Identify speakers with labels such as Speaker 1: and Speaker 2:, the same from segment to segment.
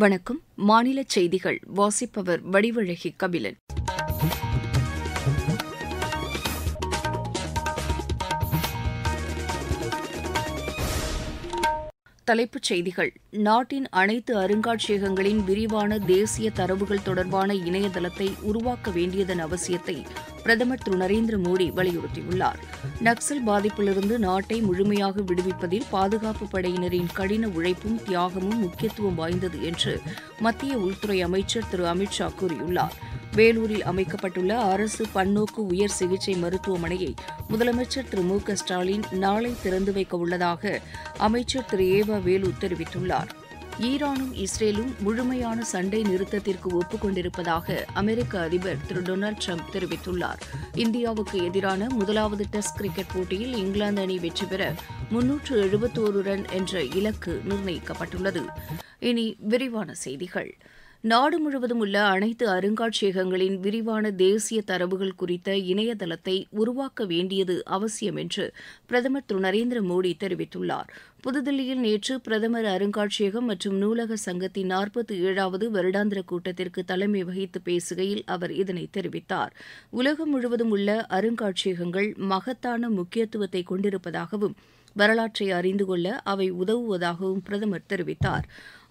Speaker 1: வணக்கம். மாநில செய்திகள் வாசிப்பவர் வடிவழகி கபிலன். தலைப்புச் செய்திகள். நாட்டின் அனைத்து அருங்காட்சியகங்களின் விரிவான தேசிய தரவுகள் தொடர்பான இணையதளத்தை உருவாக்க வேண்டியதன் அவசியத்தை பிரதமர் திரு நரேந்திர மோடி வலியுறுத்தியுள்ளார். நக்சல் பாதிப்பிலிருந்து நாட்டை முழுமையாக விடுவிப்பதில் பாதுகாப்பு படையினரின் கடின உழைப்பும் தியாகமும் முக்கியத்துவம் வாய்ந்தது என்று மத்திய உள்துறை அமைச்சர் திரு அமித் ஷா கூறியுள்ளார். வேலூரில் அமைக்கப்பட்டுள்ள அரசு பன்னோக்கு உயர் சிகிச்சை மருத்துவமனையை முதலமைச்சர் திரு மு க ஸ்டாலின் நாளை திறந்து வைக்க உள்ளதாக அமைச்சர் திரு ஏவ வேலு தெரிவித்துள்ளார். ஈரானும் இஸ்ரேலும் முழுமையான சண்டை நிறுத்தத்திற்கு ஒப்புக் கொண்டிருப்பதாக அமெரிக்க அதிபர் திரு டொனால்டு ட்ரம்ப் தெரிவித்துள்ளார். இந்தியாவுக்கு எதிரான முதலாவது டெஸ்ட் கிரிக்கெட் போட்டியில் இங்கிலாந்து அணி வெற்றி பெற 371 ரன் என்ற இலக்கு நிர்ணயிக்கப்பட்டுள்ளது. இனி விரிவான செய்திகள். நாடு முழுவதும் உள்ள அனைத்து அருங்காட்சியகங்களின் விரிவான தேசிய தரவுகள் குறித்த இணையதளத்தை உருவாக்க வேண்டியது அவசியம் என்று பிரதமர் திரு நரேந்திர மோடி தெரிவித்துள்ளார். புதுதில்லியில் நேற்று பிரதமர் அருங்காட்சியகம் மற்றும் நூலக சங்கத்தின் 47வது வருடாந்திர கூட்டத்திற்கு தலைமை வகித்து பேசுகையில் அவர் இதனை தெரிவித்தார். உலகம் முழுவதும் உள்ள அருங்காட்சியகங்கள் மகத்தான முக்கியத்துவத்தை கொண்டிருப்பதாகவும் வரலாற்றை அறிந்து கொள்ள அவை உதவுவதாகவும் பிரதமர் தெரிவித்தார்.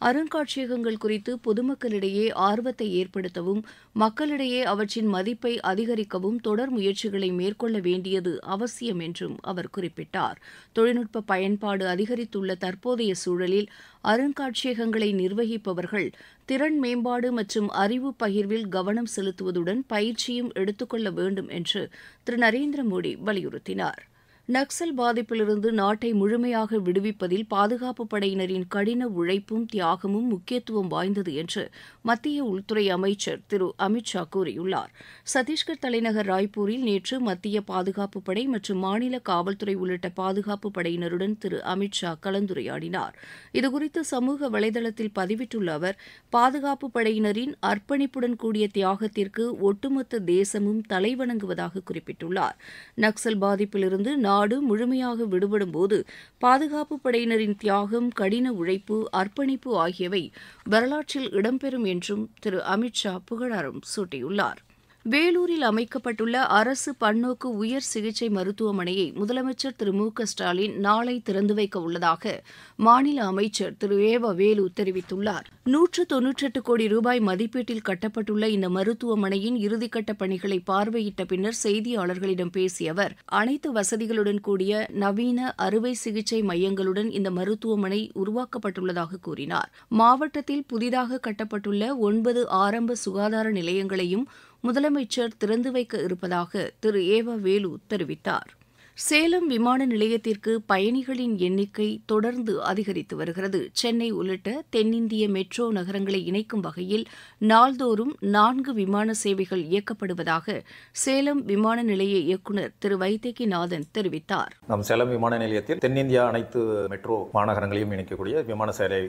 Speaker 1: அருங்காட்சியகங்கள் குறித்து பொதுமக்களிடையே ஆர்வத்தை ஏற்படுத்தவும் மக்களிடையே அவற்றின் மதிப்பை அதிகரிக்கவும் தொடர் முயற்சிகளை மேற்கொள்ள வேண்டியது அவசியம் என்றும் அவர் குறிப்பிட்டார். தொழில்நுட்ப பயன்பாடு அதிகரித்துள்ள தற்போதைய சூழலில் அருங்காட்சியகங்களை நிர்வகிப்பவர்கள் திறன் மேம்பாடு மற்றும் அறிவு பகிர்வில் கவனம் செலுத்துவதுடன் பயிற்சியும் எடுத்துக்கொள்ள வேண்டும் என்று திரு நரேந்திர மோடி வலியுறுத்தினார். நக்சல் பாதிப்பிலிருந்து நாட்டை முழுமையாக விடுவிப்பதில் பாதுகாப்பு படையினரின் கடின உழைப்பும் தியாகமும் முக்கியத்துவம் வாய்ந்தது என்று மத்திய உள்துறை அமைச்சர் திரு அமித் ஷா கூறியுள்ளார். சத்தீஸ்கர் தலைநகர் ராய்ப்பூரில் நேற்று மத்திய பாதுகாப்பு படை மற்றும் மாநில காவல்துறை உள்ளிட்ட பாதுகாப்பு படையினருடன் திரு அமித் ஷா கலந்துரையாடினார். இதுகுறித்து சமூக வலைதளத்தில் பதிவிட்டுள்ள அவர், பாதுகாப்பு படையினரின் அர்ப்பணிப்புடன் கூடிய தியாகத்திற்கு ஒட்டுமொத்த தேசமும் தலைவணங்குவதாக குறிப்பிட்டுள்ளார். நக்சல் பாதிப்பிலிருந்து நாடு முழுமையாக விடுபடும்போது பாதுகாப்பு படையினரின் தியாகம், கடின உழைப்பு, அர்ப்பணிப்பு ஆகியவை வரலாற்றில் இடம்பெறும் என்றும் திரு அமித் ஷா புகழாரம் சூட்டியுள்ளார். வேலூரில் அமைக்கப்பட்டுள்ள அரசு பன்னோக்கு உயர் சிகிச்சை மருத்துவமனையை முதலமைச்சர் திரு மு க ஸ்டாலின் நாளை திறந்து வைக்க உள்ளதாக மாநில அமைச்சர் திரு ஏவ வேலு தெரிவித்துள்ளார். 198 கோடி ரூபாய் மதிப்பீட்டில் கட்டப்பட்டுள்ள இந்த மருத்துவமனையின் இறுதிக்கட்ட பணிகளை பார்வையிட்ட பின்னர் செய்தியாளர்களிடம் பேசிய அவர், அனைத்து வசதிகளுடன் கூடிய நவீன அறுவை சிகிச்சை மையங்களுடன் இந்த மருத்துவமனை உருவாக்கப்பட்டுள்ளதாக கூறினார். மாவட்டத்தில் புதிதாக கட்டப்பட்டுள்ள 9 ஆரம்ப சுகாதார நிலையங்களையும் முதலமைச்சர் திறந்து வைக்க இருப்பதாக திரு ஏவ வேலு தெரிவித்தார். சேலம் விமான நிலையத்திற்கு பயணிகளின் எண்ணிக்கை தொடர்ந்து அதிகரித்து வருகிறது. சென்னை உள்ளிட்ட தென்னிந்திய மெட்ரோ நகரங்களை இணைக்கும் வகையில் நாள்தோறும் 4 விமான சேவைகள் இயக்கப்படுவதாக சேலம் விமான நிலைய இயக்குநர் திரு வைத்தியநாதன் தெரிவித்தார்.
Speaker 2: நம் சேலம் விமான நிலையத்தில் தென்னிந்தியா அனைத்து மெட்ரோ மாநகரங்களையும் இணைக்கக்கூடிய விமான சேவை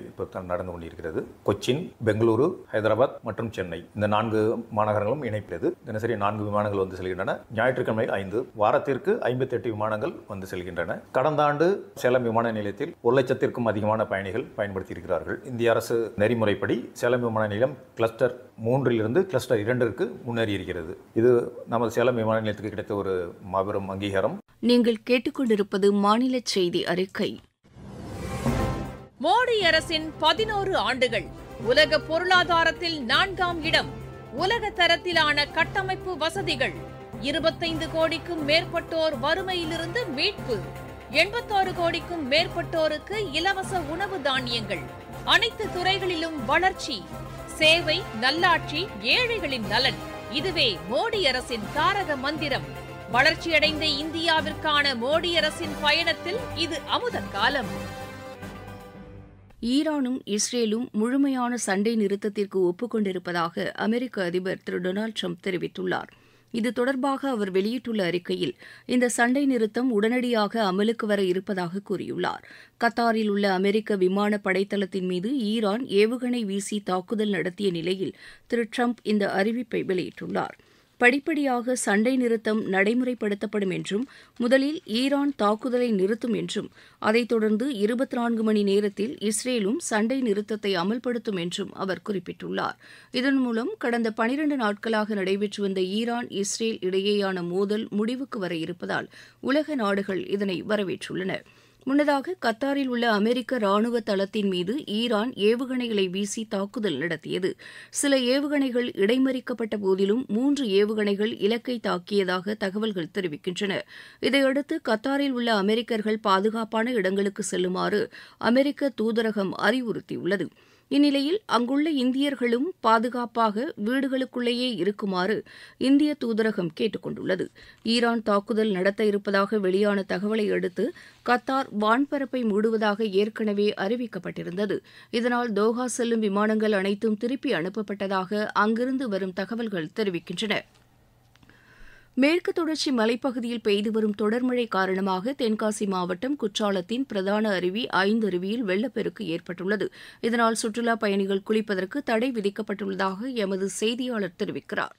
Speaker 2: நடந்து கொண்டிருக்கிறது. கொச்சின், பெங்களூரு, ஹைதராபாத் மற்றும் சென்னை இந்த 4 மாநகரங்களும் இணைக்கிறது. தினசரி 4 விமானங்கள் வந்து செல்கின்றன. ஞாயிற்றுக்கிழமை 5, வாரத்திற்கு 58 விமானங்கள் வந்து செல்கின்றன. கடந்த ஆண்டு சேலம் விமான நிலையத்தில் 1,00,000க்கும் அதிகமான பயணிகள் பயன்படுத்தியிருக்கிறார்கள். இந்திய அரசு நெறிமுறைப்படி சேலம் விமான நிலையம் கிளஸ்டர் 3 கிளஸ்டர் 2 முன்னேறி இருக்கிறது. இது நமது சேலம் விமான நிலையத்துக்கு கிடைத்த ஒரு மாபெரும் அங்கீகாரம்.
Speaker 1: நீங்கள் கேட்டுக்கொண்டிருப்பது மாநில செய்தி அறிக்கை.
Speaker 3: மோடி அரசின் 11 ஆண்டுகள். உலக பொருளாதாரத்தில் 4ஆம் இடம். உலக தரத்திலான கட்டமைப்பு வசதிகள். 25 கோடிக்கும் மேற்பட்டோர் வறுமையிலிருந்து மீட்பு. 86 கோடிக்கும் மேற்பட்டோருக்கு இலவச உணவு தானியங்கள். அனைத்து துறைகளிலும் வளர்ச்சி. சேவை, நல்லாட்சி, ஏழைகளின் நலன். இதுவே மோடி அரசின் தாரக மந்திரம். வளர்ச்சியடைந்த இந்தியாவிற்கான மோடி அரசின் பயணத்தில் இது அமுத காலம்.
Speaker 1: ஈரானும் இஸ்ரேலும் முழுமையான சண்டை நிறுத்தத்திற்கு ஒப்புக் கொண்டிருப்பதாக அமெரிக்க அதிபர் திரு டொனால்டு ட்ரம்ப் தெரிவித்துள்ளார். இது தொடர்பாக அவர் வெளியிட்டுள்ள அறிக்கையில், இந்த சண்டை நிறுத்தம் உடனடியாக அமலுக்கு வர இருப்பதாக கூறியுள்ளார். கத்தாரில் உள்ள அமெரிக்க விமான படைத்தளத்தின் மீது ஈரான் ஏவுகணை வீசி தாக்குதல் நடத்திய நிலையில் திரு ட்ரம்ப் இந்த அறிவிப்பை வெளியிட்டுள்ளார். படிப்படியாக சண்டை நிறுத்தம் நடைமுறைப்படுத்தப்படும் என்றும் முதலில் ஈரான் தாக்குதலை நிறுத்தும் என்றும் அதைத் தொடர்ந்து 24 மணி நேரத்தில் இஸ்ரேலும் சண்டை நிறுத்தத்தை அமல்படுத்தும் என்றும் அவர் குறிப்பிட்டுள்ளார். இதன் மூலம் கடந்த 12 நாட்களாக நடைபெற்று வந்த ஈரான் இஸ்ரேல் இடையேயான மோதல் முடிவுக்கு வர இருப்பதால் உலக நாடுகள் இதனை வரவேற்றுள்ளன. முன்னதாக கத்தாரில் உள்ள அமெரிக்க ராணுவ தளத்தின் மீது ஈரான் ஏவுகணைகளை வீசி தாக்குதல் நடத்தியது. சில ஏவுகணைகள் இடைமறிக்கப்பட்ட போதிலும் 3 ஏவுகணைகள் இலக்கை தாக்கியதாக தகவல்கள் தெரிவிக்கின்றன. இதையடுத்து கத்தாரில் உள்ள அமெரிக்கர்கள் பாதுகாப்பான இடங்களுக்கு செல்லுமாறு அமெரிக்க தூதரகம் அறிவுறுத்தியுள்ளது. இந்நிலையில் அங்குள்ள இந்தியர்களும் பாதுகாப்பாக வீடுகளுக்குள்ளேயே இருக்குமாறு இந்திய தூதரகம் கேட்டுக் கொண்டுள்ளது. ஈரான் தாக்குதல் நடத்த இருப்பதாக வெளியான தகவலை அடுத்து கத்தார் வான்பரப்பை மூடுவதாக ஏற்கனவே அறிவிக்கப்பட்டிருந்தது. இதனால் தோஹா செல்லும் விமானங்கள் அனைத்தும் திருப்பி அனுப்பப்பட்டதாக அங்கிருந்து வரும் தகவல்கள் தெரிவிக்கின்றன. மேற்கு தொடர்ச்சி மலைப்பகுதியில் பெய்து வரும் தொடர்மழை காரணமாக தென்காசி மாவட்டம் குற்றாலத்தின் பிரதான அருவி 5 அருவியில் வெள்ளப்பெருக்கு ஏற்பட்டுள்ளது. இதனால் சுற்றுலாப் பயணிகள் குளிப்பதற்கு தடை விதிக்கப்பட்டுள்ளதாக எமது செய்தியாளர் தெரிவிக்கிறார்.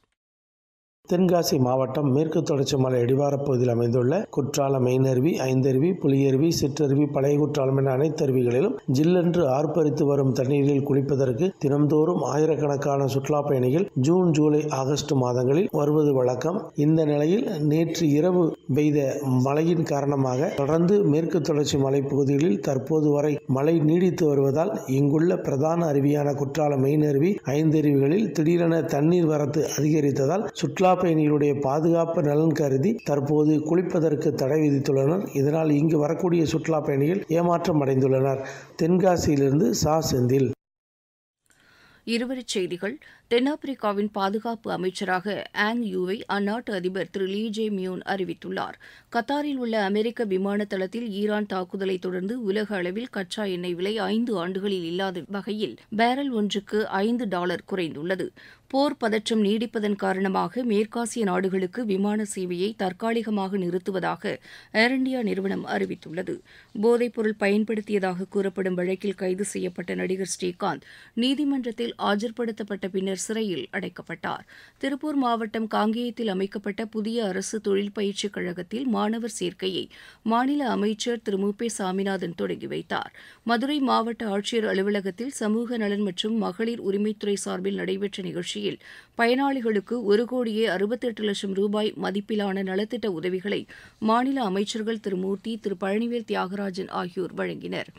Speaker 4: தென்காசி மாவட்டம் மேற்கு தொடர்ச்சி மலை அடிவாரப் பகுதியில் அமைந்துள்ள குற்றாலம் மெயினருவி, ஐந்தருவி, புலியருவி, சிற்றருவி, பழைய குற்றாலம் என அனைத்து அருவிகளிலும் ஜில்லென்று ஆர்ப்பரித்து வரும் தண்ணீரில் குளிப்பதற்கு தினம்தோறும் ஆயிரக்கணக்கான சுற்றுலா பயணிகள் ஜூன், ஜூலை, ஆகஸ்ட் மாதங்களில் வருவது வழக்கம். இந்த நிலையில் நேற்று இரவு பெய்த மழையின் காரணமாக தொடர்ந்து மேற்கு தொடர்ச்சி மலைப்பகுதிகளில் தற்போது வரை மழை நீடித்து வருவதால் இங்குள்ள பிரதான அருவியான குற்றாலம் மெயினருவி, ஐந்தருவிகளில் திடீரென தண்ணீர் வரத்து அதிகரித்ததால் சுற்றுலா பயணிகளுடைய பாதுகாப்பு நலன் கருதி தற்போது குளிப்பதற்கு தடை விதித்துள்ளனர். இதனால் இங்கு வரக்கூடிய சுற்றுலா பயணிகள் ஏமாற்றம் அடைந்துள்ளனர். தென்காசியிலிருந்து சா செந்தில்.
Speaker 1: இருவரிச் செய்திகள். தென்னாப்பிரிக்காவின் பாதுகாப்பு அமைச்சராக ஆங் யூவை அந்நாட்டு அதிபர் திரு லீ ஜே மியோன் அறிவித்துள்ளார். கத்தாரில் உள்ள அமெரிக்க விமான தளத்தில் ஈரான் தாக்குதலை தொடர்ந்து உலக அளவில் கச்சா எண்ணெய் விலை 5 ஆண்டுகளில் இல்லாத வகையில் பேரல் ஒன்றுக்கு $5 குறைந்துள்ளது. போர் பதற்றம் நீடிப்பதன் காரணமாக மேற்காசிய நாடுகளுக்கு விமான சேவையை தற்காலிகமாக நிறுத்துவதாக ஏர் இண்டியா நிறுவனம் அறிவித்துள்ளது. போதைப்பொருள் பயன்படுத்தியதாக கூறப்படும் வழக்கில் கைது செய்யப்பட்ட நடிகர் ஸ்ரீகாந்த் நீதிமன்றத்தில் ஆஜர்படுத்தப்பட்ட பின்னர் சிறையில் அடைக்கப்பட்டார். திருப்பூர் மாவட்டம் காங்கேயத்தில் அமைக்கப்பட்ட புதிய அரசு தொழில் பயிற்சிக் கழகத்தில் மாணவர் சேர்க்கையை மாநில அமைச்சர் திரு மு. சாமிநாதன் தொடங்கி வைத்தார். மதுரை மாவட்ட ஆட்சியர் அலுவலகத்தில் சமூக நலன் மற்றும் மகளிர் உரிமைத்துறை சார்பில் நடைபெற்ற நிகழ்ச்சியில் பயனாளிகளுக்கு $1,68,00,000 மதிப்பிலான நலத்திட்ட உதவிகளை மாநில அமைச்சர்கள் திரு மூர்த்தி, திரு பழனிவேல் தியாகராஜன் ஆகியோர் வழங்கினர்.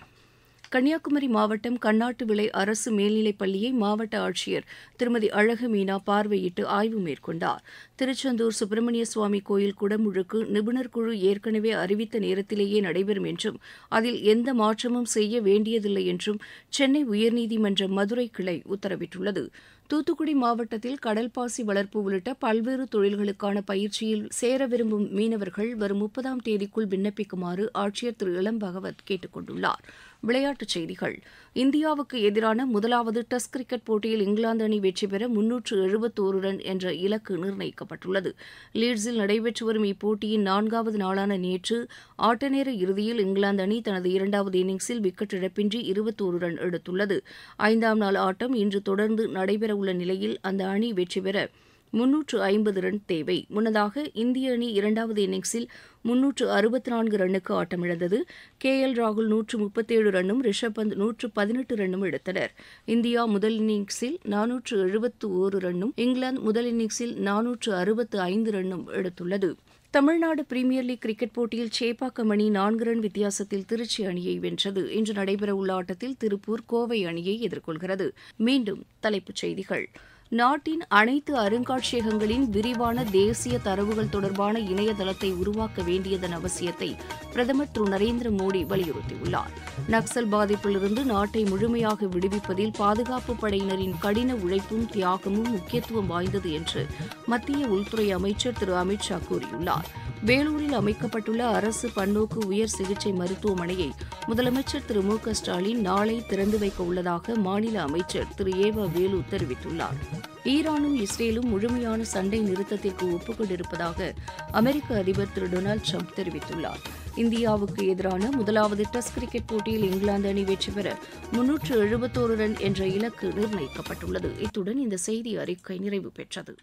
Speaker 1: கன்னியாகுமரி மாவட்டம் கண்ணாட்டு விளை அரசு மேல்நிலைப் பள்ளியை மாவட்ட ஆட்சியர் திருமதி அழகு மீனா பார்வையிட்டு ஆய்வு மேற்கொண்டார். திருச்செந்தூர் சுப்பிரமணிய சுவாமி கோயில் குடமுழுக்கு நிபுணர் குழு ஏற்கனவே அறிவித்த நேரத்திலேயே நடைபெறும் என்றும் அதில் எந்த மாற்றமும் செய்ய வேண்டியதில்லை என்றும் சென்னை உயர்நீதிமன்ற மதுரை கிளை உத்தரவிட்டுள்ளது. தூத்துக்குடி மாவட்டத்தில் கடல்பாசி வளர்ப்பு உள்ளிட்ட பல்வேறு தொழில்களுக்கான பயிற்சியில் சேர விரும்பும் மீனவர்கள் வரும் 30ஆம் தேதிக்குள் விண்ணப்பிக்குமாறு ஆட்சியர் திரு இளம் பகவத் கேட்டுக் கொண்டுள்ளார். விளையாட்டுச் செய்திகள். இந்தியாவுக்கு எதிரான முதலாவது டெஸ்ட் கிரிக்கெட் போட்டியில் இங்கிலாந்து அணி வெற்றி பெற 371 ரன் என்ற இலக்கு நிர்ணயிக்கப்பட்டுள்ளது. லீட்ஸில் நடைபெற்று வரும் இப்போட்டியின் 4வது நாளான நேற்று ஆட்டநேர இறுதியில் இங்கிலாந்து அணி தனது 2வது இன்னிங்ஸில் விக்கெட் இழப்பின்றி 21 ரன் எடுத்துள்ளது. 5ஆம் நாள் ஆட்டம் இன்று தொடர்ந்து நடைபெறவுள்ள நிலையில் அந்த அணி வெற்றி பெற 350 ரன் தேவை. முன்னதாக இந்திய அணி 2வது இன்னிங்ஸில் 364 ரன்னுக்கு ஆட்டமிழந்தது. KL ராகுல் 137 ரன்னும் ரிஷப் பந்த் 118 ரன்னும் எடுத்தனர். இந்தியா முதல் இன்னிங்ஸில் 471 ரன்னும் இங்கிலாந்து முதல் இன்னிங்ஸில் 465 ரன்னும் எடுத்துள்ளது. தமிழ்நாடு பிரீமியர் லீக் கிரிக்கெட் போட்டியில் சேப்பாக்கம் அணி 4 ரன் வித்தியாசத்தில் திருச்சி அணியை வென்றது. இன்று நடைபெறவுள்ள ஆட்டத்தில் திருப்பூர் கோவை அணியை எதிர்கொள்கிறது. மீண்டும் தலைப்புச் செய்திகள். நாட்டின் அனைத்து அருங்காட்சியகங்களின் விரிவான தேசிய தரவுகள் தொடர்பான இணையதளத்தை உருவாக்க வேண்டியதன் அவசியத்தை பிரதமர் திரு நரேந்திர மோடி வலியுறுத்தியுள்ளார். நக்சல் பாதிப்பிலிருந்து நாட்டை முழுமையாக விடுவிப்பதில் பாதுகாப்பு படையினரின் கடின உழைப்பும் தியாகமும் முக்கியத்துவம் வாய்ந்தது என்று மத்திய உள்துறை அமைச்சர் திரு அமித் ஷா கூறியுள்ளார். வேலூரில் அமைக்கப்பட்டுள்ள அரசு பன்னோக்கு உயர் சிகிச்சை மருத்துவமனையை முதலமைச்சர் திரு மு க ஸ்டாலின் நாளை திறந்து வைக்க உள்ளதாக மாநில அமைச்சர் திரு ஏவ வேலு தெரிவித்துள்ளார். ஈரானும் இஸ்ரேலும் முழுமையான சண்டை நிறுத்தத்திற்கு ஒப்புக்கொண்டிருப்பதாக அமெரிக்க அதிபர் திரு டொனால்டு ட்ரம்ப் தெரிவித்துள்ளார். இந்தியாவுக்கு எதிரான முதலாவது டெஸ்ட் கிரிக்கெட் போட்டியில் இங்கிலாந்து அணி வெற்றி பெற 371 ரன் என்ற இலக்கு நிர்ணயிக்கப்பட்டுள்ளது. இத்துடன் இந்த செய்தி அறிக்கை நிறைவு பெற்றது.